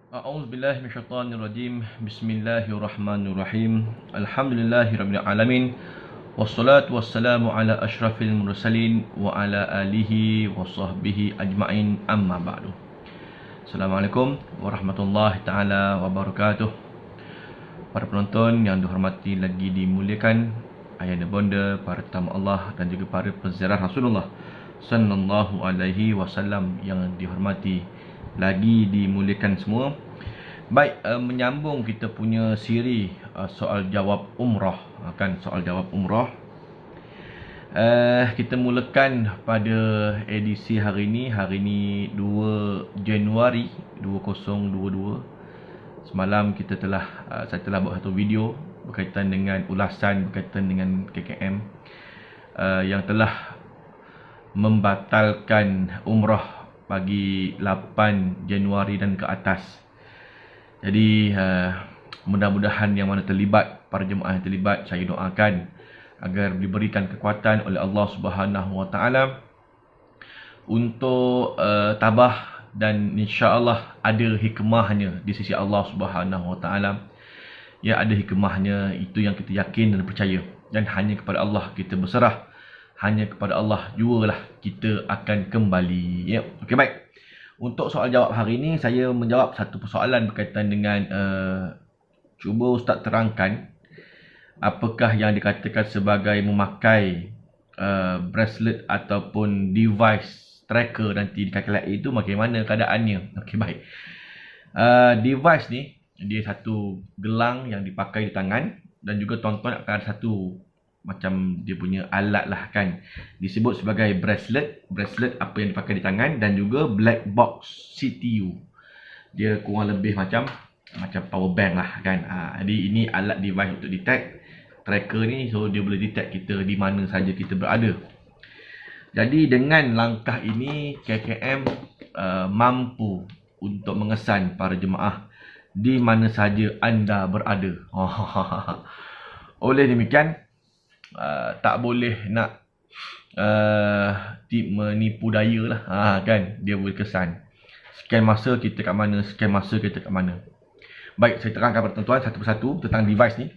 A'udzubillahi minasyaitonirrajim. Bismillahirrahmanirrahim. Alhamdulillahirabbil alamin. Wassalatu wassalamu ala asyrafil mursalin wa ala alihi wa sahbihi ajma'in. Amma ba'du. Assalamualaikum warahmatullahi taala wabarakatuh. Para penonton yang dihormati lagi dimuliakan ayahanda bonda, para tetamu Allah dan juga para penziarah Rasulullah sallallahu alaihi wasallam yang dihormati lagi dimuliakan semua. Baik, menyambung kita punya siri soal jawab umrah, kan, soal jawab umrah. Kita mulakan pada edisi hari ini 2 Januari 2022. Semalam saya telah buat satu video berkaitan dengan ulasan berkaitan dengan KKM yang telah membatalkan umrah bagi 8 Januari dan ke atas. Jadi mudah-mudahan yang mana terlibat, para jemaah yang terlibat, saya doakan agar diberikan kekuatan oleh Allah Subhanahu Wa Taala untuk tabah, dan insya-Allah ada hikmahnya di sisi Allah Subhanahu Wa Taala. Ya, ada hikmahnya, itu yang kita yakin dan percaya, dan hanya kepada Allah kita berserah. Hanya kepada Allah jugalah kita akan kembali. Ya. Okey, baik. Untuk soal jawab hari ini, saya menjawab satu persoalan berkaitan dengan cuba Ustaz terangkan apakah yang dikatakan sebagai memakai bracelet ataupun device tracker nanti di kaki lelaki itu bagaimana keadaannya. Okey, baik. Device ni dia satu gelang yang dipakai di tangan, dan juga tuan-tuan akan ada satu macam dia punya alat lah, kan, disebut sebagai bracelet apa yang dipakai di tangan, dan juga black box CTU. Dia kurang lebih macam power bank lah, kan. Jadi ini alat device untuk detect tracker ni, so dia boleh detect kita di mana saja kita berada. Jadi dengan langkah ini KKM mampu untuk mengesan para jemaah di mana saja anda berada. Oleh demikian, tak boleh nak menipu daya lah, kan. Dia boleh kesan sekian masa kita kat mana, sekian masa kita kat mana. Baik, saya terangkan kepada tuan-tuan satu persatu tentang device ni.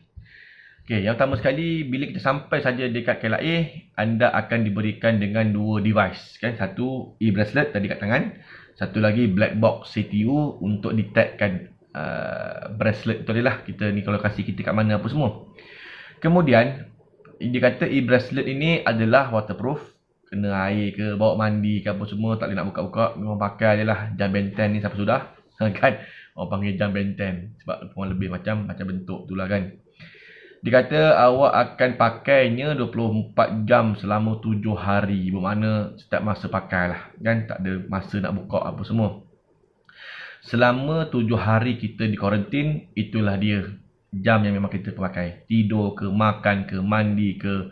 Okey, yang pertama sekali, bila kita sampai saja dekat KLIA, anda akan diberikan dengan dua device, kan. Satu e-bracelet tadi kat tangan, satu lagi black box CTU untuk detectkan bracelet tu lah kita ni, kalau kasih kita kat mana apa semua. Kemudian dia kata e-bracelet ini adalah waterproof, kena air ke, bawa mandi ke apa semua, tak boleh nak buka-buka, memang pakai je lah. Jam benten ni siapa sudah, kan, orang panggil jam benten sebab kurang lebih macam bentuk tu lah, kan. Dia kata awak akan pakainya 24 jam selama 7 hari, bermakna setiap masa pakai lah, kan, tak ada masa nak buka apa semua. Selama 7 hari kita di kuarantin, itulah dia jam yang memang kita pakai. Tidur ke, makan ke, mandi ke,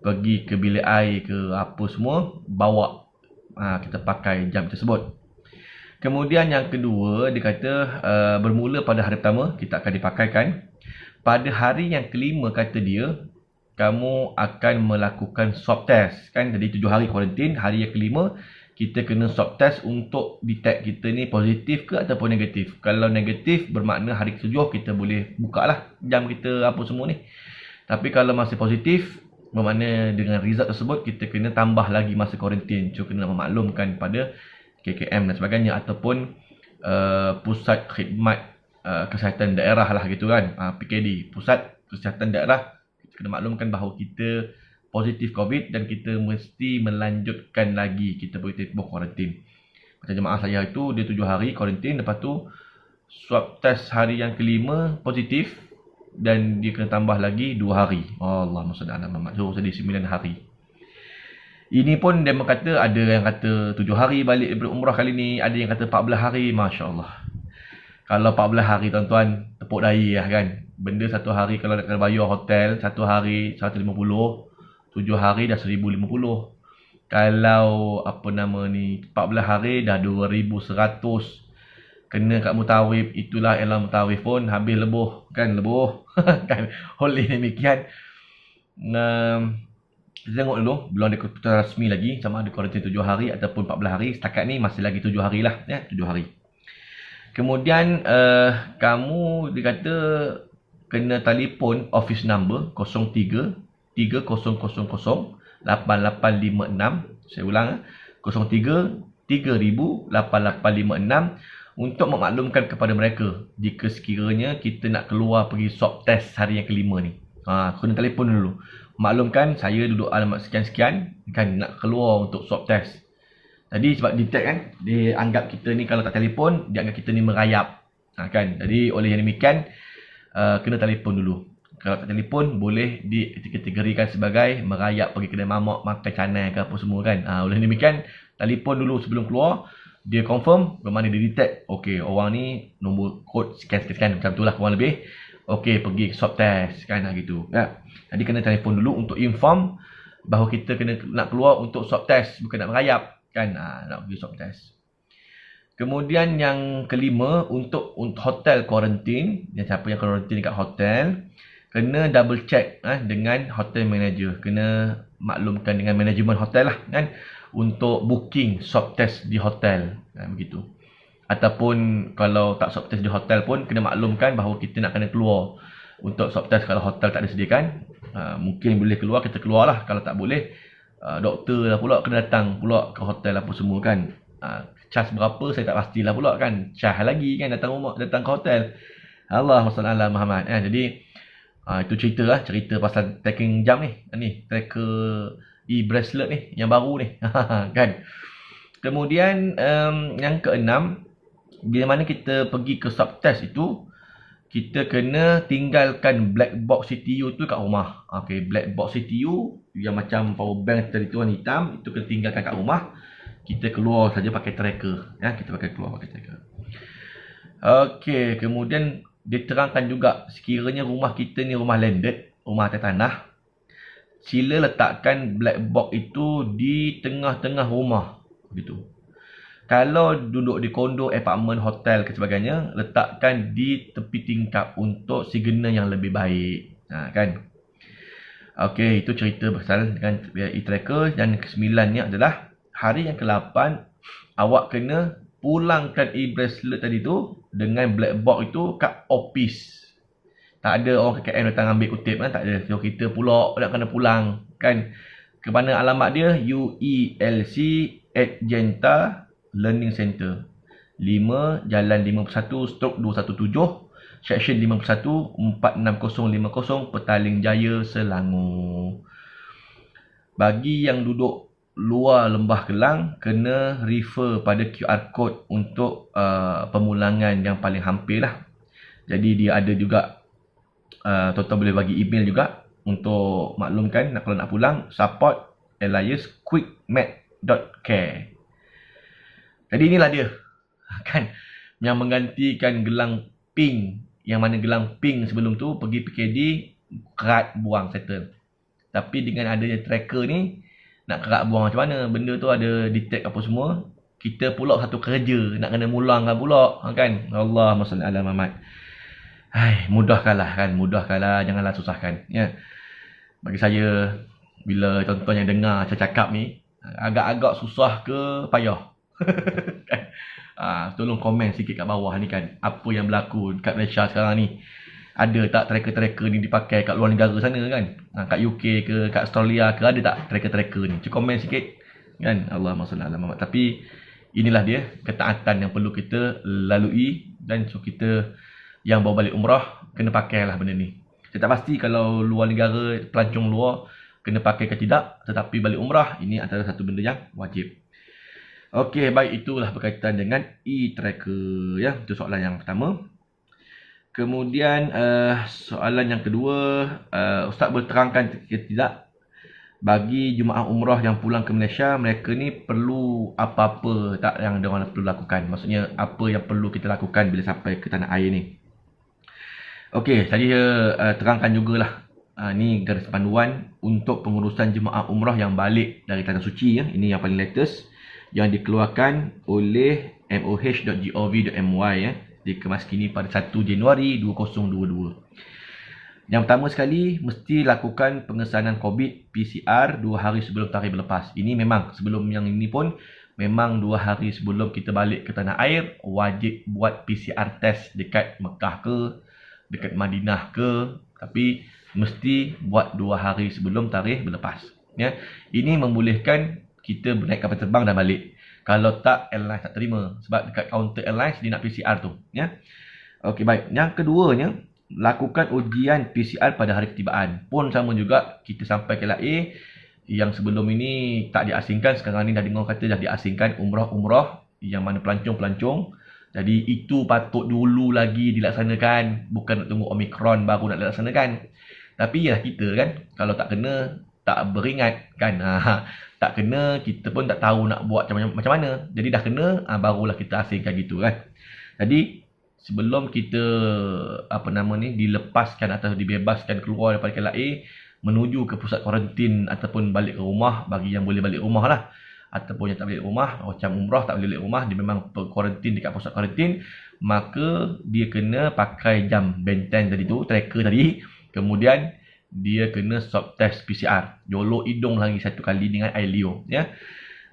pergi ke bilik air ke, apa semua, bawa, kita pakai jam tersebut. Kemudian yang kedua, dia kata bermula pada hari pertama kita akan dipakaikan. Pada hari yang kelima, kata dia, kamu akan melakukan swab test, kan. Jadi 7 hari kuarantin, hari yang kelima kita kena swab test untuk detect kita ni positif ke ataupun negatif. Kalau negatif, bermakna hari ke-7 kita boleh buka lah jam kita apa semua ni. Tapi kalau masih positif, bermakna dengan result tersebut kita kena tambah lagi masa kuarantin. So kena memaklumkan pada KKM dan sebagainya, ataupun Pusat Khidmat Kesihatan Daerah lah, gitu, kan. PKD, Pusat Kesihatan Daerah. Kita kena maklumkan bahawa kita positif COVID dan kita mesti melanjutkan lagi kita boleh tempoh kuarantin. Macam jemaah saya itu, dia 7 hari kuarantin, lepas tu swab test hari yang kelima positif, dan dia kena tambah lagi 2 hari. Allahumma salli ala Muhammad. So jadi 9 hari. Ini pun dia kata, ada yang kata 7 hari balik daripada umrah kali ni, ada yang kata 14 hari. Masya Allah. Kalau 14 hari, tuan-tuan, tepuk dahi lah, kan. Benda satu hari kalau nak kena bayar hotel, satu hari 150, 7 hari dah 1050. Kalau apa nama ni, 14 hari dah 2100. Kena kat mutawif, itulah elang mutawif pun habis lebuh, kan, lebuh. Kan, oleh demikian, kita tengok dulu, belum ada keputusan rasmi lagi sama ada kuarantin 7 hari ataupun 14 hari. Setakat ni masih lagi 7 hari lah, ya, 7 hari. Kemudian kamu dikata kena telefon office number 03 3000 8856. Saya ulang, 03 3000 8856 untuk memaklumkan kepada mereka jika sekiranya kita nak keluar pergi swab test hari yang kelima ni. Kena telefon dulu. Maklumkan saya duduk alamat sekian-sekian kan nak keluar untuk swab test. Jadi sebab detect kan, dia anggap kita ni kalau tak telefon, dia anggap kita ni merayap. Kan? Jadi oleh yang demikian, kena telefon dulu. Kalau tak telefon, boleh dikategorikan sebagai merayap pergi kedai mamak, makan canai ke apa semua kan. Oleh demikian, telefon dulu sebelum keluar. Dia confirm, bermakna dia detect. Okey, orang ni nombor kod sekian-sekian macam tu lah kurang lebih. Okey, pergi swab test kan gitu. Ya. Jadi kena telefon dulu untuk inform bahawa kita kena nak keluar untuk swab test, bukan nak merayap kan. Nak pergi swab test. Kemudian yang kelima, untuk hotel quarantine, siapa yang quarantine dekat hotel, kena double check dengan hotel manager. Kena maklumkan dengan manajemen hotel lah kan, untuk booking swab test di hotel begitu. Ataupun kalau tak swab test di hotel pun kena maklumkan bahawa kita nak kena keluar untuk swab test. Kalau hotel tak ada sediakan, mungkin boleh keluar, kita keluar lah. Kalau tak boleh, doktor lah pula kena datang pula ke hotel apa semua kan. Charge berapa saya tak pastilah pula kan. Charge lagi kan datang ke hotel. Allahumma salli ala Muhammad. Jadi itu cerita pasal tracking jam ni. Tracker e-bracelet ni yang baru ni. Kan. Kemudian yang keenam, bila mana kita pergi ke swab test itu, kita kena tinggalkan black box CPU tu kat rumah. Okey, black box CPU yang macam power bank tadi tu warna hitam, itu kena tinggalkan kat rumah. Kita keluar saja pakai tracker. Kita keluar pakai tracker. Okey, kemudian diterangkan juga sekiranya rumah kita ni rumah landed, rumah atas tanah, sila letakkan black box itu di tengah-tengah rumah. Begitu. Kalau duduk di kondo, apartmen, hotel ke sebagainya, letakkan di tepi tingkap untuk signal yang lebih baik. Kan? Okey, itu cerita pasal dengan e-tracker. Dan kesembilannya adalah hari yang ke-8, awak kena pulangkan e-bracelet tadi tu dengan black box itu kat office. Tak ada orang KKM datang ambil kutip kan, tak ada. So kita pula nak kena pulang kan. Ke mana alamat dia? UELC Adjenta Learning Center, 5 Jalan 51/217, Section 51, 46050, Petaling Jaya, Selangor. Bagi yang duduk luar Lembah Kelang, kena refer pada QR code untuk pemulangan yang paling hampir lah. Jadi dia ada juga, tuan-tuan boleh bagi email juga untuk maklumkan kalau nak pulang, support@quickmat.care. Jadi inilah dia kan, yang menggantikan gelang pink, yang mana gelang pink sebelum tu pergi PKD, kerat buang settle. Tapi dengan adanya tracker ni, nak kerat buang macam mana? Benda tu ada detect apa semua. Kita pula satu kerja nak kena mulangkan pula kan. Allahumma salli ala Muhammad. Mudahkanlah kan, janganlah susahkan ya. Bagi saya, bila tuan-tuan yang dengar saya cakap ni agak-agak susah ke payah, tolong komen sikit kat bawah ni kan, apa yang berlaku kat Malaysia sekarang ni. Ada tak tracker-tracker ni dipakai kat luar negara sana kan? Kat UK ke, kat Australia ke, ada tak tracker-tracker ni? Cuba komen sikit kan. Allahumma salli ala Muhammad. Tapi inilah dia ketaatan yang perlu kita lalui. Dan so kita yang bawa balik umrah kena pakailah benda ni. Saya tak pasti kalau luar negara, pelancong luar kena pakai ke tidak, tetapi balik umrah ini antara satu benda yang wajib. Okey, baik, itulah berkaitan dengan e-tracker ya. Itu soalan yang pertama. Kemudian soalan yang kedua, Ustaz boleh terangkan ke tidak, bagi jemaah umrah yang pulang ke Malaysia, mereka ni perlu apa-apa tak yang diorang perlu lakukan? Maksudnya apa yang perlu kita lakukan bila sampai ke tanah air ni? Okey, saya terangkan jugalah. Ni garis panduan untuk pengurusan jemaah umrah yang balik dari Tanah Suci ya. Ini yang paling latest yang dikeluarkan oleh moh.gov.my ya. Dikemas kini pada 1 Januari 2022. Yang pertama sekali, mesti lakukan pengesanan COVID PCR 2 hari sebelum tarikh berlepas. Ini memang sebelum yang ini pun memang 2 hari sebelum kita balik ke tanah air, wajib buat PCR test dekat Mekah ke, dekat Madinah ke, tapi mesti buat 2 hari sebelum tarikh berlepas. Ya. Ini membolehkan kita naik kapal terbang dan balik. Kalau tak, airline tak terima. Sebab dekat kaunter airlines dia nak PCR tu. Ya. Okey, baik. Yang keduanya, lakukan ujian PCR pada hari ketibaan. Pun sama juga, kita sampai ke LA, yang sebelum ini tak diasingkan, sekarang ni dah dengar kata dah diasingkan umrah-umrah, yang mana pelancong-pelancong. Jadi itu patut dulu lagi dilaksanakan, bukan nak tunggu Omicron baru nak dilaksanakan. Tapi ya kita kan, kalau tak kena, tak beringat kan. Tak kena, kita pun tak tahu nak buat macam mana. Jadi dah kena, barulah kita asingkan gitu kan. Jadi sebelum kita dilepaskan atau dibebaskan keluar daripada KLA menuju ke pusat kuarantin ataupun balik ke rumah, bagi yang boleh balik rumah lah, ataupun yang tak balik rumah, macam umrah tak boleh balik rumah, dia memang kuarantin dekat pusat kuarantin, maka dia kena pakai jam benten tadi tu, tracker tadi, kemudian dia kena swab test PCR, jolok hidung lagi satu kali dengan air liur ya.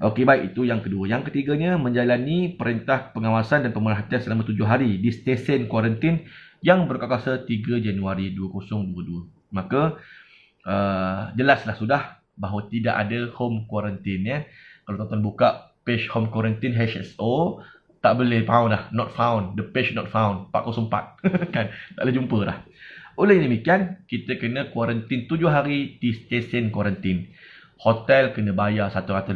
Okey, baik, itu yang kedua. Yang ketiganya, menjalani perintah pengawasan dan pemerhatian selama 7 hari di stesen kuarantin yang berkuasa 3 Januari 2022. Maka jelaslah sudah bahawa tidak ada home quarantine ya. Kalau tuan-tuan buka page home quarantine HSO, tak boleh found dah, not found, the page not found 404 kan, tak boleh jumpa dah. Oleh demikian, kita kena kuarantin 7 hari di stesen kuarantin. Hotel kena bayar 150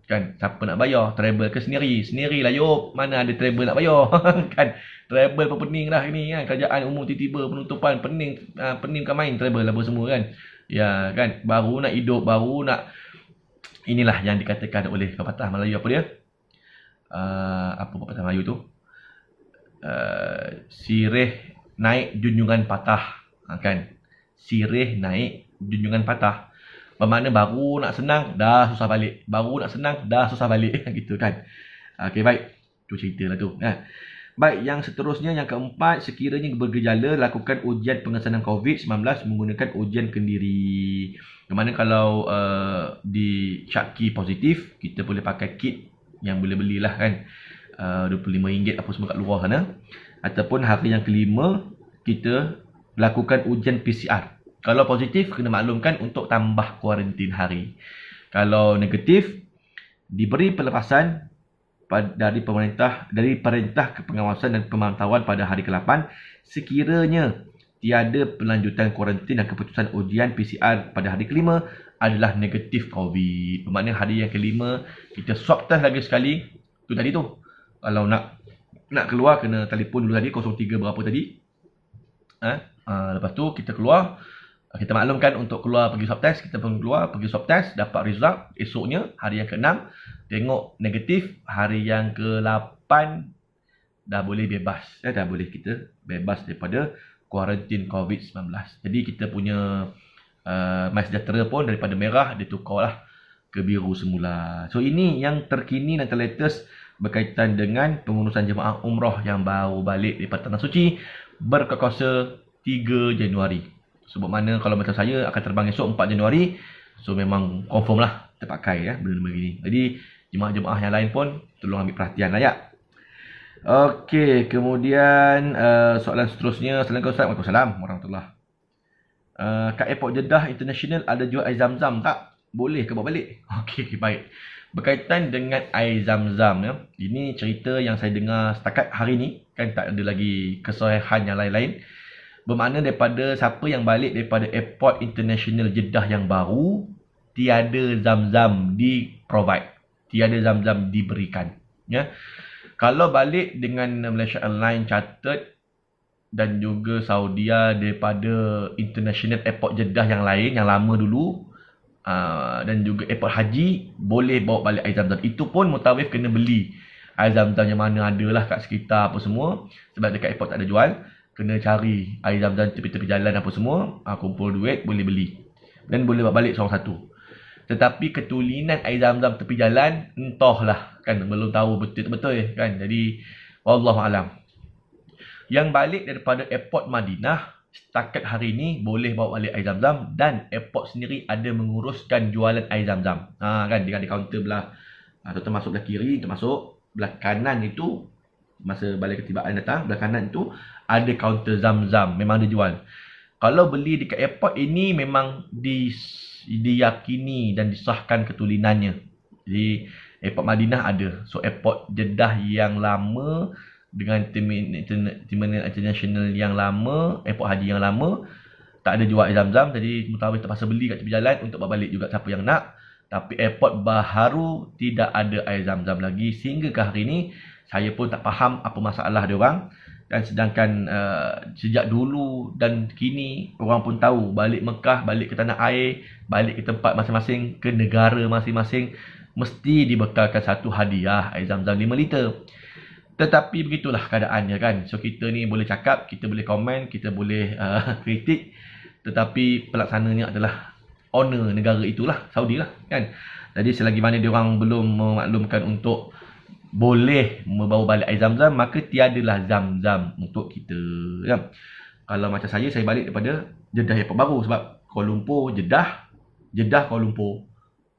kan. Siapa nak bayar? Travel ke sendiri? Sendirilah Yop. Mana ada travel nak bayar kan. Travel pun pening dah ini kan. Kerajaan umum tiba-tiba penutupan, pening kan main travel apa semua kan. Ya kan, baru nak hidup, baru nak, inilah yang dikatakan oleh pepatah Melayu apa dia? Apa pepatah Melayu tu? Sirih naik junjungan patah kan. Sirih naik junjungan patah. Bermakna baru nak senang, dah susah balik. Baru nak senang, dah susah balik. Gitu kan. Okey, baik. Tu cerita lah tu. Baik, yang seterusnya, yang keempat, sekiranya bergejala, lakukan ujian pengesanan COVID-19 menggunakan ujian kendiri. Bermakna kalau disyaki positif, kita boleh pakai kit yang boleh belilah kan. RM25 apa semua kat luar sana. Ataupun hari yang kelima, kita lakukan ujian PCR. Kalau positif, kena maklumkan untuk tambah kuarantin hari. Kalau negatif, diberi pelepasan dari perintah pengawasan dan pemantauan pada hari ke-8 sekiranya tiada pelanjutan kuarantin dan keputusan ujian PCR pada hari ke-5 adalah negatif COVID. Bermakna hari yang ke-5, kita swab test lagi sekali. Tu tadi tu. Kalau nak keluar, kena telefon dulu tadi, 03 berapa tadi. Lepas tu, kita keluar. Kita maklumkan untuk keluar pergi swab test, kita pun keluar pergi swab test, dapat result esoknya hari yang ke-6, tengok negatif, hari yang ke-8 dah boleh bebas, dah boleh kita bebas daripada kuarantin COVID-19. Jadi kita punya MySejahtera pun daripada merah dia tukarlah ke biru semula. So ini yang terkini dan terlatest berkaitan dengan pengurusan jemaah umrah yang baru balik daripada Tanah Suci berkuasa 3 Januari. Sebab mana kalau macam saya akan terbang esok 4 Januari. So memang confirm lah terpakai ya benda-benda begini. Jadi jemaah-jemaah yang lain pun tolong ambil perhatian lah ya. Okey, kemudian soalan seterusnya. Assalamualaikum warahmatullahi. Kat airport Jeddah International ada jual air zam-zam tak? Boleh ke bawa balik? Okey, baik. Berkaitan dengan air zam-zam ya. Ini cerita yang saya dengar setakat hari ni kan, tak ada lagi kesahihan yang lain-lain. Bermakna daripada siapa yang balik daripada Airport International Jeddah yang baru, tiada zam-zam di-provide. Tiada zam-zam diberikan. Ya. Kalau balik dengan Malaysia Airlines Chartered dan juga Saudia daripada International Airport Jeddah yang lain, yang lama dulu, dan juga Airport Haji, boleh bawa balik air zam-zam. Itu pun mutawif kena beli air zam-zam yang mana adalah kat sekitar apa semua. Sebab dekat airport tak ada jual. Kena cari air zam-zam tepi-tepi jalan apa semua, kumpul duit, boleh beli. Dan boleh bawa balik seorang satu. Tetapi ketulinan air zam-zam tepi jalan, entahlah kan, belum tahu betul-betul kan. Jadi, wallahualam. Yang balik daripada airport Madinah, setakat hari ini boleh bawa balik air zam-zam dan airport sendiri ada menguruskan jualan air zam-zam. Kan, di kaunter belah Tuan-tuan masuk belah kiri, untuk masuk belah kanan itu, masa balik ketibaan datang, belah kanan itu ada kaunter Zam-Zam, memang dia jual. Kalau beli dekat airport ini memang diyakini dan disahkan ketulinannya. Jadi airport Madinah ada. So airport Jeddah yang lama dengan terminal international yang lama, airport haji yang lama, tak ada jual Zam-Zam. Jadi mutawif terpaksa beli kat tepi jalan untuk bawa balik juga siapa yang nak. Tapi airport baharu tidak ada air Zam-Zam lagi. Sehingga ke hari ini saya pun tak faham apa masalah dia orang. Dan sedangkan sejak dulu dan kini orang pun tahu balik Mekah, balik ke tanah air, balik ke tempat masing-masing, ke negara masing-masing, mesti dibekalkan satu hadiah air Zam-Zam 5 liter. Tetapi begitulah keadaannya kan. So kita ni boleh cakap, kita boleh komen, kita boleh kritik. Tetapi pelaksananya adalah owner negara itulah, Saudi lah kan. Jadi selagi mana dia orang belum memaklumkan untuk boleh membawa balik air Zam-Zam, maka tiadalah Zam-Zam untuk kita kan. Kalau macam saya balik daripada Jeddah Airport baru sebab Kuala Lumpur, Jeddah, Kuala Lumpur.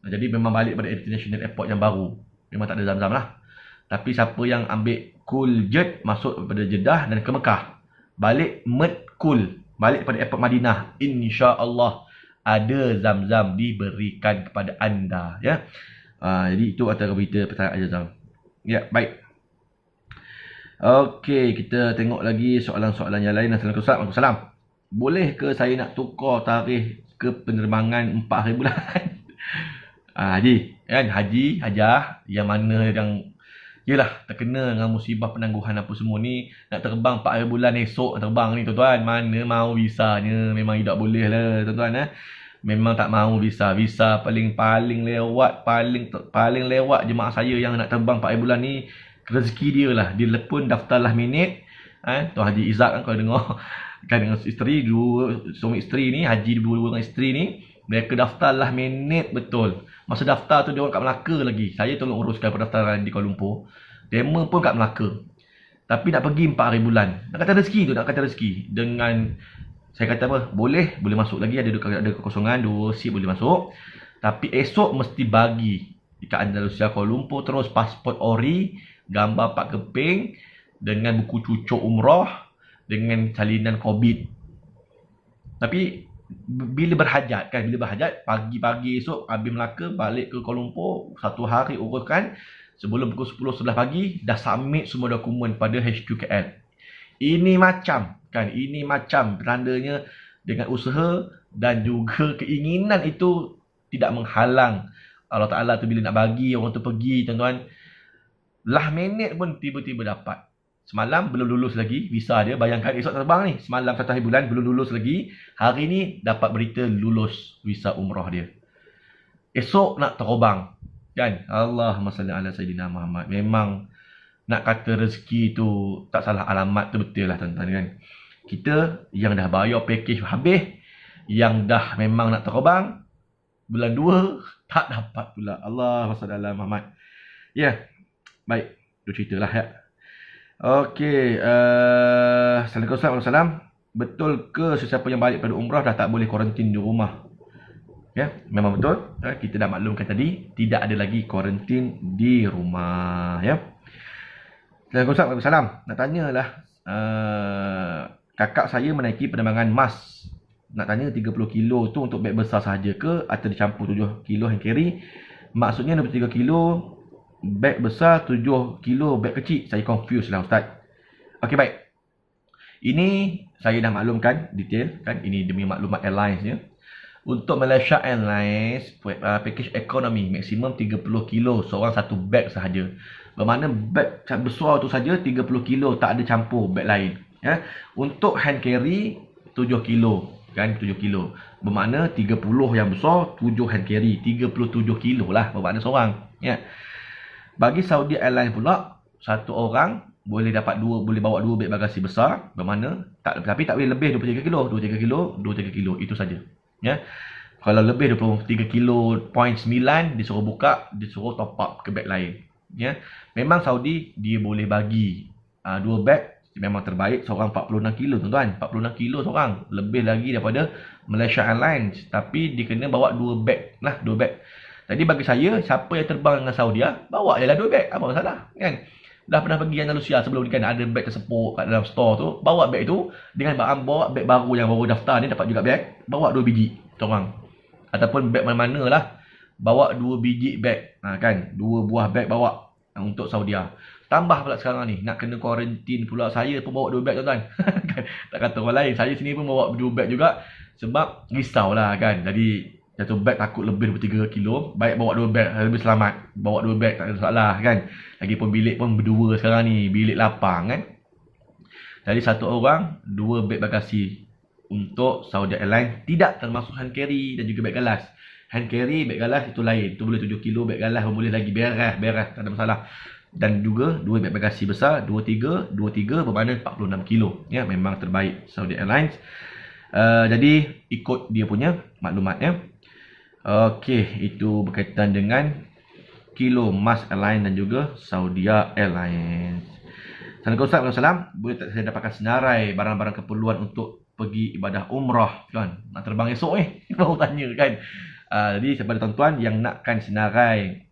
Jadi memang balik pada international airport yang baru. Memang tak ada Zam-Zam lah. Tapi siapa yang ambil Cool Jet masuk daripada Jeddah dan ke Mekah, balik Med Cool, balik pada airport Madinah, insya-Allah ada Zam-Zam diberikan kepada anda ya. Jadi itu antara berita pasal air Zam-Zam. Ya, baik. Okey, kita tengok lagi soalan-soalan yang lain. Assalamualaikum. Boleh ke saya nak tukar tarikh ke penerbangan 4 hari bulan? Haji, kan? Haji, hajah yang mana yang yelah terkena dengan musibah penangguhan apa semua ni, nak terbang 4 hari bulan esok terbang ni tuan-tuan, mana mau visanya, memang tidak boleh lah tuan-tuan Memang tak mau visa paling lewat, paling lewat jemaah saya yang nak terbang 4 hari bulan ni, rezeki dia lah, dia pun daftar last minute. Tuan Haji Izzak kan kalau dengar kan, dengan isteri, suami isteri ni, haji dua dengan isteri ni, mereka daftar last minute betul. Masa daftar tu dia orang kat Melaka lagi. Saya tolong uruskan pendaftaran di Kuala Lumpur. Demo pun kat Melaka. Tapi nak pergi 4 hari bulan. Nak kata rezeki. Dengan saya kata apa? Boleh masuk lagi, ada kekosongan, 2 seat boleh masuk. Tapi esok mesti bagi dekat Andalusia Kuala Lumpur, terus pasport ori, gambar Pak Keping dengan buku cucuk umrah dengan salinan COVID. Tapi bila berhajat, pagi-pagi esok habis Melaka balik ke Kuala Lumpur, 1 hari uruskan, sebelum pukul 10 11 pagi dah submit semua dokumen pada HQ KL. Ini macam tandanya dengan usaha dan juga keinginan itu tidak menghalang Allah Ta'ala tu bila nak bagi orang tu pergi tuan-tuan. Last minute pun tiba-tiba dapat. Semalam belum lulus lagi visa dia. Bayangkan esok terbang ni. Semalam 1 hari bulan belum lulus lagi. Hari ni dapat berita lulus visa umrah dia. Esok nak terbang. Kan? Allahumma salli ala Sayyidina Muhammad. Memang nak kata rezeki tu tak salah alamat tu betul lah tuan-tuan kan. Kita yang dah bayar package habis, yang dah memang nak terbang, bulan 2 tak dapat pula. Allahumma salli ala Muhammad. Ya. Baik. Itu ceritalah ya. Okey, Assalamualaikum. Betul ke sesiapa yang balik pada umrah dah tak boleh kuarantin di rumah? Ya, memang betul. Kita dah maklumkan tadi, tidak ada lagi kuarantin di rumah ya. Assalamualaikum. Nak tanyalah, kakak saya menaiki penerbangan MAS. Nak tanya 30 kilo tu untuk beg besar sahaja ke atau dicampur 7 kilo hand carry? Maksudnya 23 kilo beg besar, 7 kilo beg kecil. Saya confuse lah Ustaz. Okey, baik. Ini saya dah maklumkan detail kan. Ini demi maklumat airlines ya. Untuk Malaysia Airlines package ekonomi maksimum 30 kilo seorang satu beg sahaja. Bermakna beg besar tu saja 30 kilo, tak ada campur beg lain ya. Untuk hand carry 7 kilo kan, 7 kilo. Bermakna 30 yang besar, 7 hand carry, 37 kilo lah bermakna seorang ya. Bagi Saudi Airlines pula, satu orang boleh bawa 2 beg bagasi besar, bermakna tapi tak boleh lebih 23 kilo, 23 kilo itu saja. Ya. Kalau lebih 23 kilo point 9 disuruh buka, disuruh top up ke beg lain. Ya. Memang Saudi dia boleh bagi 2 beg, memang terbaik seorang 46 kilo tuan-tuan. 46 kilo seorang, lebih lagi daripada Malaysia Airlines, tapi dia kena bawa 2 beg lah, 2 beg. Jadi bagi saya, siapa yang terbang dengan Saudi, bawa je lah 2 beg. Apa masalah? Kan? Dah pernah pergi Andalusia sebelum ni kan, ada beg tersepuk kat dalam store tu. Bawa beg tu, dengan bawa beg baru yang baru daftar ni, dapat juga beg. Bawa 2 biji, orang. Ataupun beg mana-mana lah. Bawa 2 biji beg. Kan? 2 buah beg bawa untuk Saudi. Tambah pula sekarang ni, nak kena kuarantin pula. Saya pun bawa 2 beg tuan-tuan. Tak kata orang lain. Saya sini pun bawa 2 beg juga. Sebab risau lah kan. Jadi satu beg takut lebih daripada 3 kilo. Baik bawa 2 beg, lebih selamat. Bawa 2 beg tak ada masalah kan. Lagipun bilik pun berdua sekarang ni. Bilik lapang kan. Jadi satu orang 2 beg bagasi untuk Saudi Airlines. Tidak termasuk hand carry dan juga beg galas. Hand carry, beg galas itu lain. Itu boleh 7 kilo, beg galas pun boleh lagi. Beres, tak ada masalah. Dan juga 2 beg bagasi besar, 23 bermakna 46 kilo. Ya, memang terbaik Saudi Airlines. Jadi ikut dia punya maklumatnya. Okey, itu berkaitan dengan Kilo Mas Airlines dan juga Saudi Airlines. Assalamualaikum warahmatullahi. Boleh tak saya dapatkan senarai barang-barang keperluan untuk pergi ibadah umrah kan? Nak terbang esok baru tanya kan. Jadi kepada tuan-tuan yang nakkan senarai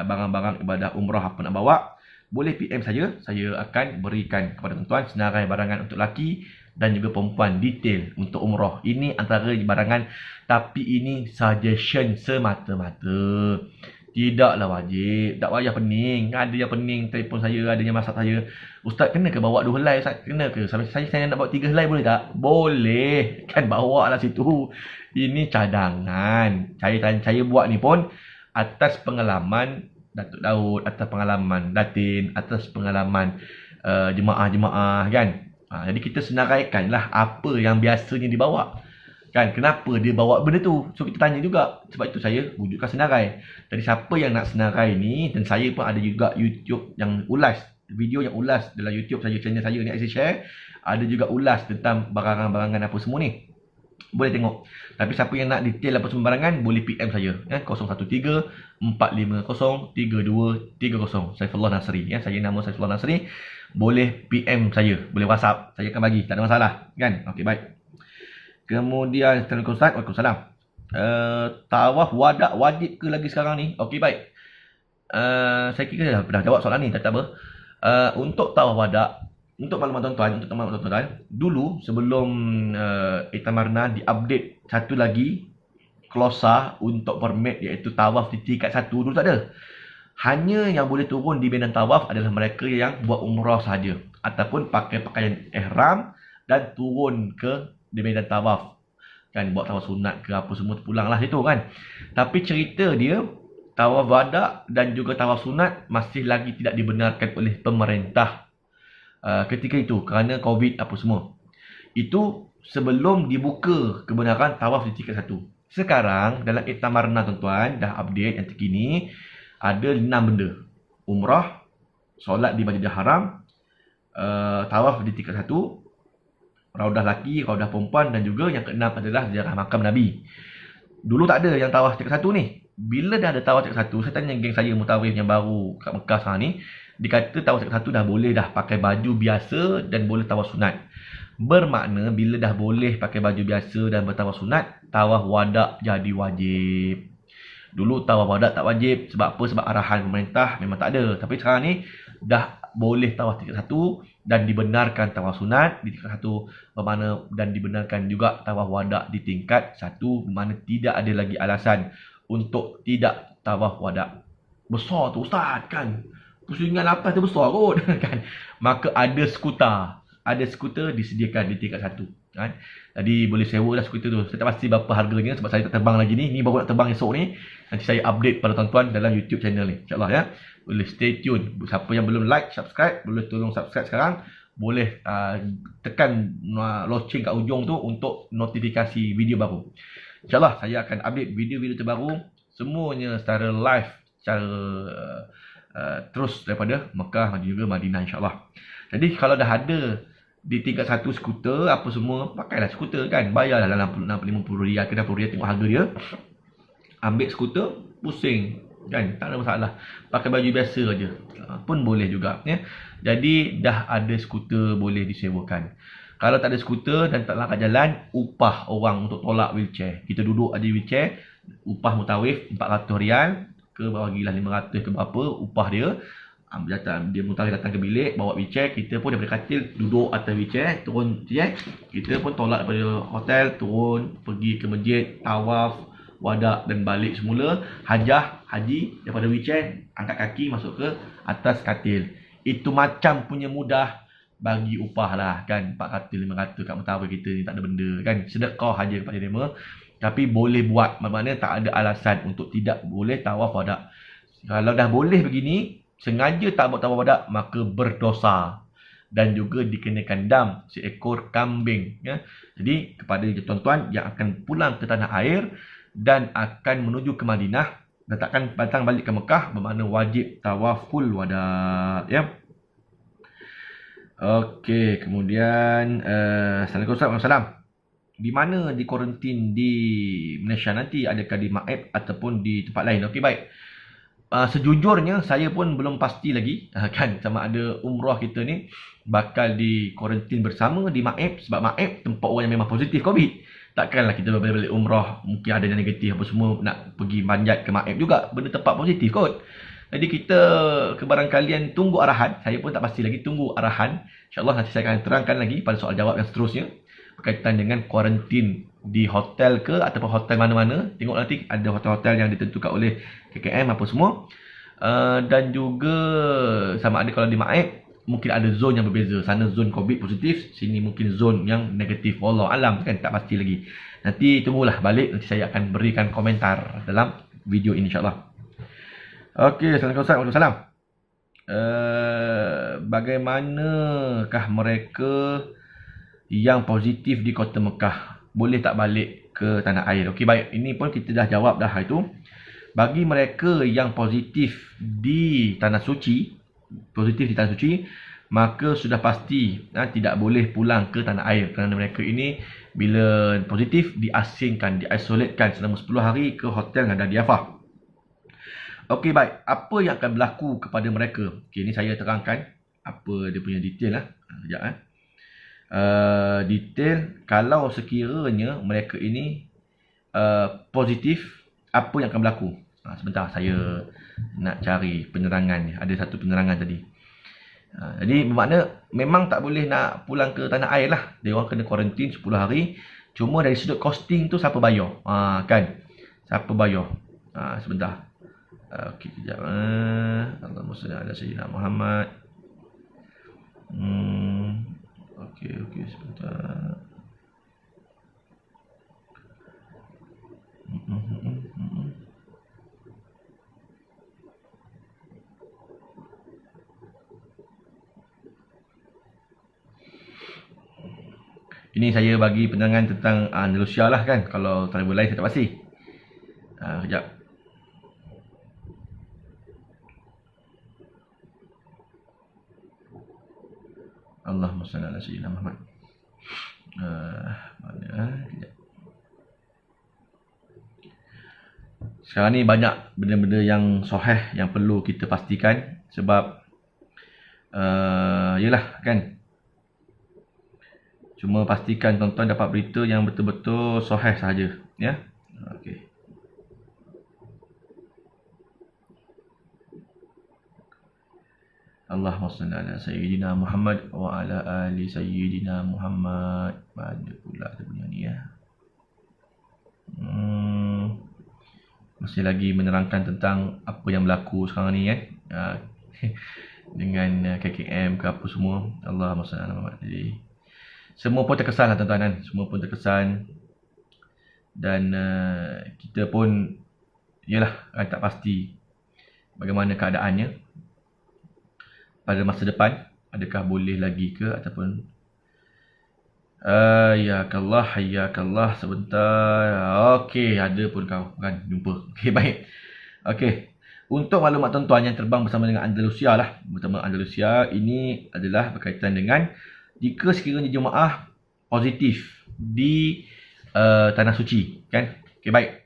barang-barang ibadah umrah apa nak bawa, boleh PM saya akan berikan kepada tuan-tuan senarai barangan untuk laki dan juga perempuan detail untuk umrah. Ini antara barangan, tapi ini suggestion semata-mata. Tidaklah wajib, tak payah pening. Ada yang pening telefon saya, ada yang masak saya. Ustaz, kena ke bawa 2 helai Ustaz? Kena ke? Saya nak bawa 3 helai boleh tak? Boleh. Kan bawa lah situ. Ini cadangan. Saya buat ni pun atas pengalaman Datuk Daud, atas pengalaman Datin, atas pengalaman jemaah-jemaah kan. Jadi kita senaraikanlah apa yang biasanya dibawa. Kan, kenapa dia bawa benda tu? So kita tanya juga. Sebab itu saya wujudkan senarai. Jadi siapa yang nak senarai ni, dan saya pun ada juga YouTube yang ulas, video yang ulas dalam YouTube saya, channel saya ni saya share. Ada juga ulas tentang barangan-barangan apa semua ni. Boleh tengok. Tapi siapa yang nak detail apa semua barangan, boleh PM saya. 013-450-3230. Saifullah Nasri. Saya nama Saifullah Nasri. Boleh PM saya. Boleh WhatsApp. Saya akan bagi. Tak ada masalah. Kan? Okey, baik. Kemudian, Waalaikumsalam. Tawaf wada' wajib ke lagi sekarang ni? Okey, baik. Saya kira dah jawab soalan ni. Tak apa. Untuk tawaf wada', untuk maklumat tuan-tuan, dulu sebelum Itamarna diupdate satu lagi klausa untuk permit, iaitu tawaf di tingkat 1, dulu tak ada. Hanya yang boleh turun di medan tawaf adalah mereka yang buat umrah sahaja, ataupun pakai pakaian ihram dan turun ke di medan tawaf. Kan, buat tawaf sunat ke apa semua, pulanglah itu kan. Tapi cerita dia, tawaf wada' dan juga tawaf sunat masih lagi tidak dibenarkan oleh pemerintah ketika itu kerana COVID apa semua. Itu sebelum dibuka kebenaran tawaf di tingkat 1. Sekarang dalam Itamarna tuan-tuan dah update yang terkini, ada 6 benda. Umrah, solat di Masjidil Haram, tawaf di tingkat 1, raudah laki, raudah perempuan, dan juga yang keenam adalah ziarah makam Nabi. Dulu tak ada yang tawaf tingkat 1 ni. Bila dah ada tawaf tingkat 1, saya tanya geng saya mutawif yang baru kat Mekah sekarang ni, dikata tawaf tingkat 1 dah boleh dah pakai baju biasa dan boleh tawaf sunat. Bermakna bila dah boleh pakai baju biasa dan bertawaf sunat, tawaf wada' jadi wajib. Dulu tawaf wada' tak wajib. Sebab apa? Sebab arahan pemerintah memang tak ada. Tapi sekarang ni dah boleh tawaf tingkat 1 dan dibenarkan tawaf sunat di tingkat 1, bermakna, dan dibenarkan juga tawaf wada' di tingkat 1, bermakna tidak ada lagi alasan untuk tidak tawaf wada'. Besar tu Ustaz kan. Pusingan atas tu besar kot kan. Maka ada skuter disediakan di tingkat 1 kan. Jadi boleh sewa lah skuter tu. Saya tak pasti berapa harganya sebab saya tak terbang lagi ni. Ni baru nak terbang esok ni. Nanti saya update pada tuan-tuan dalam YouTube channel ni, InsyaAllah ya. Boleh stay tune. Siapa yang belum like, subscribe, boleh tolong subscribe sekarang. Boleh tekan loceng kat ujung tu untuk notifikasi video baru. InsyaAllah saya akan update video-video terbaru, semuanya secara live, secara terus daripada Mekah dan juga Madinah, insyaAllah. Jadi kalau dah ada di tingkat 1 skuter apa semua, pakailah skuter kan. Bayarlah dalam 60-50 riyal ke 60 riyal, tengok harga dia. Ambil skuter, pusing kan, tak ada masalah. Pakai baju biasa saja pun boleh juga ya. Jadi dah ada skuter boleh disewakan. Kalau tak ada skuter dan tak langkah jalan, upah orang untuk tolak wheelchair. Kita duduk ada wheelchair, upah mutawif 400 rial ke bagilah 500 ke berapa upah dia. Dia mutawif datang ke bilik bawa wheelchair, kita pun daripada katil duduk atas wheelchair, turun wheelchair, kita pun tolak daripada hotel, turun pergi ke masjid, tawaf, wadak dan balik semula, hajah, haji daripada wheelchair, angkat kaki masuk ke atas katil. Itu macam punya mudah bagi upah lah kan, 400 500 kat mutawif kita ni tak ada benda kan, sedekah haja kepada derma. Tapi boleh buat, maknanya tak ada alasan untuk tidak boleh tawaf wadak. Kalau dah boleh begini, sengaja tak buat tawaf wadak, maka berdosa dan juga dikenakan dam seekor kambing ya. Jadi kepada tuan-tuan yang akan pulang ke tanah air dan akan menuju ke Madinah dan takkan datang balik ke Mekah, bermakna wajib tawaful wadak ya. Okey, kemudian Assalamualaikum warahmatullahi. Di mana di kuarantin di Malaysia nanti? Adakah di Maib ataupun di tempat lain? Okey, baik. Sejujurnya saya pun belum pasti lagi kan sama ada umrah kita ni bakal di kuarantin bersama di Maib, sebab Maib tempat orang yang memang positif COVID. Takkanlah kita balik umrah mungkin ada yang negatif apa semua nak pergi manjat ke Maib juga, benda tempat positif kot. Jadi kita kebarangkalian tunggu arahan. Saya pun tak pasti lagi, tunggu arahan. InsyaAllah nanti saya akan terangkan lagi pada soal jawab yang seterusnya berkaitan dengan kuarantin di hotel ke ataupun hotel mana-mana. Tengok nanti ada hotel-hotel yang ditentukan oleh KKM apa semua. Dan juga sama ada kalau di Maib mungkin ada zon yang berbeza. Sana zon COVID positif, sini mungkin zon yang negatif. Wallahu alam kan, tak pasti lagi. Nanti tunggulah balik, nanti saya akan berikan komentar dalam video ini insyaAllah. Okey, Assalamualaikum warahmatullahi wabarakatuh. Bagaimanakah mereka yang positif di Kota Mekah? Boleh tak balik ke tanah air? Okey, baik. Ini pun kita dah jawab dah itu. Bagi mereka yang positif di Tanah Suci, maka sudah pasti tidak boleh pulang ke tanah air kerana mereka ini bila positif diasingkan, diisolatkan selama 10 hari ke hotel yang ada di Afah. Okey, baik. Apa yang akan berlaku kepada mereka? Okey, ini saya terangkan apa dia punya detail lah. Sekejap detail kalau sekiranya mereka ini positif, apa yang akan berlaku? Sebentar, saya nak cari penerangannya. Ada satu penerangan tadi. Jadi bermakna memang tak boleh nak pulang ke tanah air lah. Dia orang kena kuarantin 10 hari. Cuma dari sudut costing tu siapa bayar? Kan? Siapa bayar? Sebentar. Okey, kejap. Allahumma salli ala sayyidina Muhammad. Okey, sebentar. Ini saya bagi penerangan tentang Andalusia lah kan. Kalau travel lain saya tak pasti. Kejap. Allahumma salli ala sayyidina Muhammad. Kejap. Sekarang ni banyak benda-benda yang sahih yang perlu kita pastikan. Sebab yelah kan, cuma pastikan tuan-tuan dapat berita yang betul-betul sahih sahaja ya. Okey. Allahumma salli ala sayyidina Muhammad wa ala ali sayyidina Muhammad. Mana pula ada bunyi ni ya. Masih lagi menerangkan tentang apa yang berlaku sekarang ni kan. Dengan KKM ke apa semua. Allahumma salli ala Muhammad. Jadi semua pun terkesan lah tuan-tuan kan. Semua pun terkesan. Dan kita pun yalah tak pasti bagaimana keadaannya pada masa depan. Adakah boleh lagi ke ataupun Hayakallah sebentar. Okey, ada pun kau kan jumpa. Okey, baik. Okey. Untuk maklumat tuan-tuan yang terbang bersama dengan Andalusia lah. Bersama Andalusia ini adalah berkaitan dengan jika sekiranya jemaah positif di Tanah Suci kan. Okey, baik.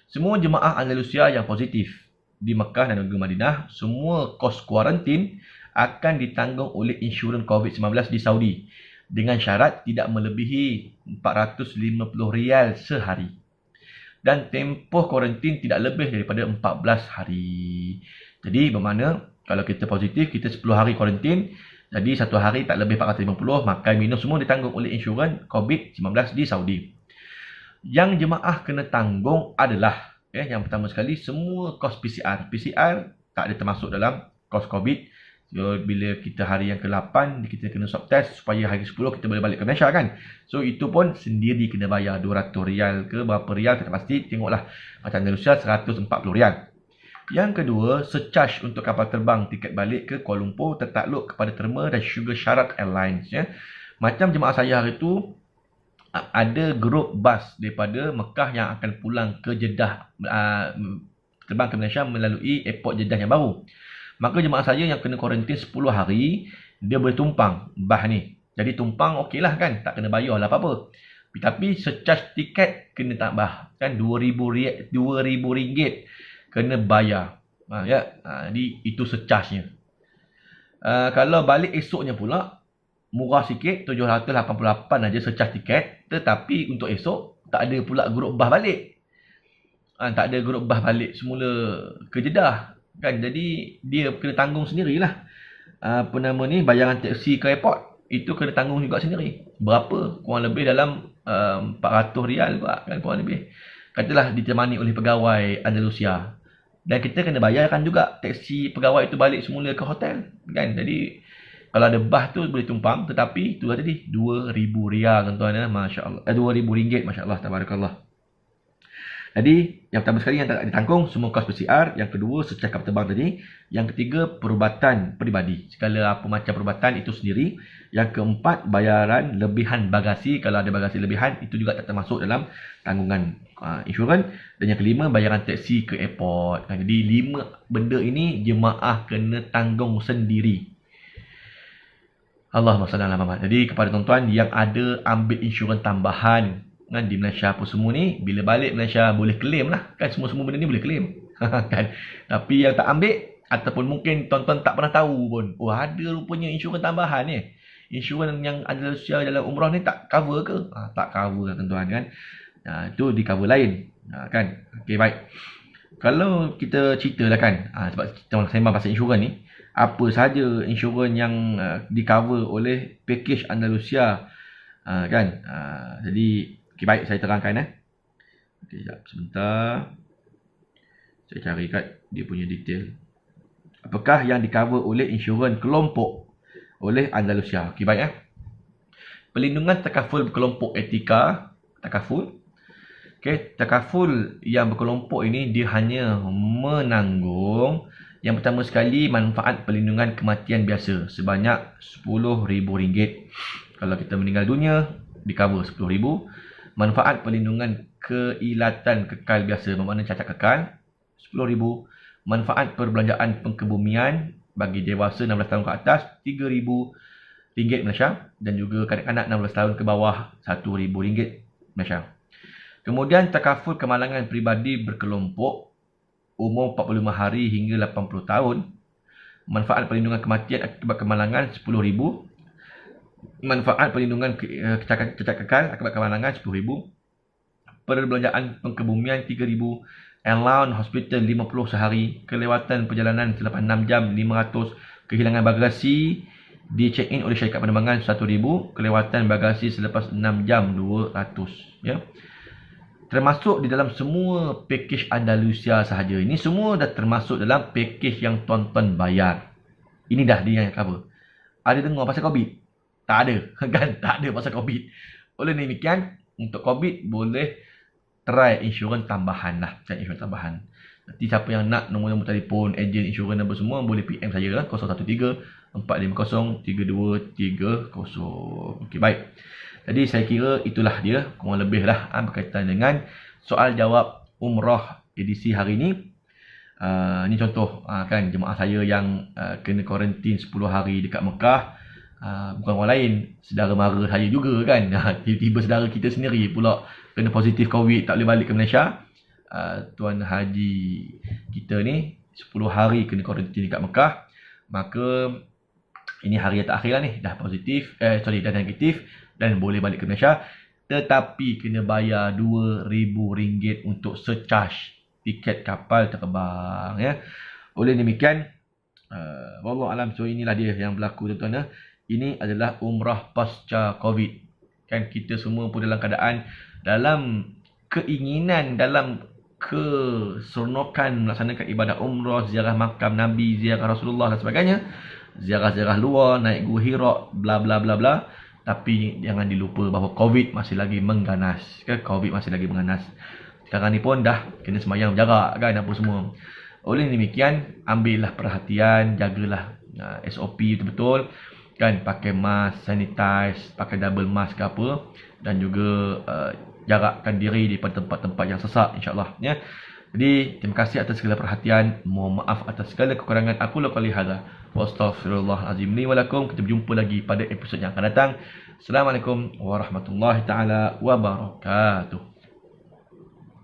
Semua jemaah Andalusia yang positif di Mekah dan juga Madinah, semua kos kuarantin akan ditanggung oleh insurans COVID-19 di Saudi dengan syarat tidak melebihi 450 rial sehari. dan tempoh kuarantin tidak lebih daripada 14 hari. Jadi bermakna kalau kita positif, kita 10 hari kuarantin, jadi satu hari tak lebih 450, makan minum semua ditanggung oleh insurans COVID-19 di Saudi. Yang jemaah kena tanggung adalah yang pertama sekali semua kos PCR. PCR tak ada termasuk dalam kos COVID. So, bila kita hari yang ke-8, kita kena swab test supaya hari 10 kita boleh balik ke Malaysia kan. So, itu pun sendiri kena bayar 200 rial ke berapa rial, kita pasti tengoklah. Macam Andalusia 140 rial. Yang kedua, secharge untuk kapal terbang tiket balik ke Kuala Lumpur tertakluk kepada terma dan Sugar Syarat Airlines. Macam jemaah saya hari itu, ada grup bas daripada Mekah yang akan pulang ke Jeddah, terbang ke Malaysia melalui airport Jeddah yang baru. Maka jemaah saya yang kena kuarantin 10 hari, dia boleh tumpang bas ni. Jadi tumpang okeylah kan, tak kena bayar lah apa-apa. Tapi secharge tiket kena tambah kan, RM2,000 kena bayar. Jadi itu secharge-nya. Kalau balik esoknya pula, murah sikit, 788 aja secharge tiket. Tetapi untuk esok, tak ada pula grup bas balik. Tak ada grup bas balik semula ke Jeddah. Kan, jadi dia kena tanggung sendirilah. Bayaran teksi ke airport. Itu kena tanggung juga sendiri. Berapa? Kurang lebih dalam 400 rial juga, kan, kurang lebih. Katalah ditemani oleh pegawai Andalusia. Dan kita kena bayarkan juga teksi pegawai itu balik semula ke hotel. Kan, jadi kalau ada bas tu boleh tumpang, tetapi itulah tadi RM2,000 tuan-tuan, masya-Allah. RM2,000, masya-Allah, tabarakallah. Jadi yang pertama sekali yang tak ditanggung semua kos PCR, yang kedua secharge kapal terbang tadi, yang ketiga perubatan peribadi. Segala apa macam perubatan itu sendiri. Yang keempat bayaran lebihan bagasi, kalau ada bagasi lebihan itu juga tak termasuk dalam tanggungan insurans. Dan yang kelima bayaran teksi ke airport. Jadi 5 benda ini jemaah kena tanggung sendiri. Allahumma salli ala Muhammad. Jadi kepada tuan-tuan yang ada ambil insurans tambahan kan di Malaysia apa semua ni, bila balik Malaysia boleh claim lah. Kan semua-semua benda ni boleh claim. Kan? Tapi yang tak ambil ataupun mungkin tuan-tuan tak pernah tahu pun, oh ada rupanya insurans tambahan ni. Insurans yang Andalusia dalam umrah ni tak cover ke? Tak cover lah tuan-tuan kan. Itu di cover lain. Kan? Okey, baik. Kalau kita ceritalah kan, sebab kita sembang pasal insurans ni, apa saja insurans yang di cover oleh package Andalusia, kan? Jadi okay, baik, saya terangkan. Okay, sekejap, sebentar. Saya cari kat dia punya detail. Apakah yang di cover oleh insurans kelompok oleh Andalusia? Okay, baik. Perlindungan takaful berkelompok etika, takaful. Okay, takaful yang berkelompok ini dia hanya menanggung yang pertama sekali manfaat perlindungan kematian biasa sebanyak RM10,000. Kalau kita meninggal dunia, di cover RM10,000. Manfaat perlindungan keilatan kekal biasa, bermakna cacat kekal, RM10,000. Manfaat perbelanjaan pengkebumian bagi dewasa 16 tahun ke atas, RM3,000 Malaysia. Dan juga kanak-kanak 16 tahun ke bawah, RM1,000 Malaysia. Kemudian takaful kemalangan peribadi berkelompok, umur 45 hari hingga 80 tahun. Manfaat perlindungan kematian akibat kemalangan RM10,000. Manfaat perlindungan cacat kekal akibat kemalangan RM10,000. Perbelanjaan pengkebumian RM3,000. Allowance hospital 50 sehari. Kelewatan perjalanan selepas 6 jam RM500. Kehilangan bagasi di check-in oleh syarikat penerbangan RM1,000. Kelewatan bagasi selepas 6 jam RM200. Ya. Termasuk di dalam semua package Andalusia sahaja. Ini semua dah termasuk dalam package yang tuan-tuan bayar. Ini dah dia yang cover. Ada dengar pasal COVID? Tak ada. Kan? Tak ada pasal COVID. Oleh demikian, untuk COVID boleh try insurans tambahan lah. Cari insurans tambahan. Nanti siapa yang nak nombor-nombor telefon, ejen insurans apa semua, boleh PM saya lah. 013-450-3230. Okey, baik. Jadi saya kira itulah dia kurang lebih lah berkaitan dengan soal jawab umrah edisi hari ini. Ini contoh kan jemaah saya yang kena kuarantin 10 hari dekat Mekah. Bukan orang lain, saudara mara saya juga kan. Tiba-tiba saudara kita sendiri pula kena positif COVID, tak boleh balik ke Malaysia. Tuan Haji kita ni 10 hari kena kuarantin dekat Mekah. Maka ini hari yang terakhir lah ni, dah positif, dah negatif dan boleh balik ke Malaysia. tetapi kena bayar RM2,000 untuk secharge tiket kapal terbang, ya. Oleh demikian, wallahu alam, so inilah dia yang berlaku, tuan-tuan. Ini adalah umrah pasca Covid. Kan kita semua pun dalam keadaan, dalam keinginan, dalam keseronokan melaksanakan ibadah umrah, ziarah makam Nabi, ziarah Rasulullah dan sebagainya, ziarah-ziarah luar, naik Gua Hira, bla bla bla bla. Tapi jangan dilupa bahawa Covid masih lagi mengganas. Covid masih lagi mengganas. Sekarang ni pun dah kena sembahyang jarak kan, apa semua. Oleh demikian, ambillah perhatian, jagalah SOP betul-betul. Kan, pakai mask, sanitize, pakai double mask ke apa. Dan juga jarakkan diri di tempat-tempat yang sesak, insyaAllah. Ya. Jadi, terima kasih atas segala perhatian. Mohon maaf atas segala kekurangan. Aku lakukan hadha. Wastaghfirullahalazim li walakum. Kita berjumpa lagi pada episod yang akan datang. Assalamualaikum warahmatullahi taala wabarakatuh.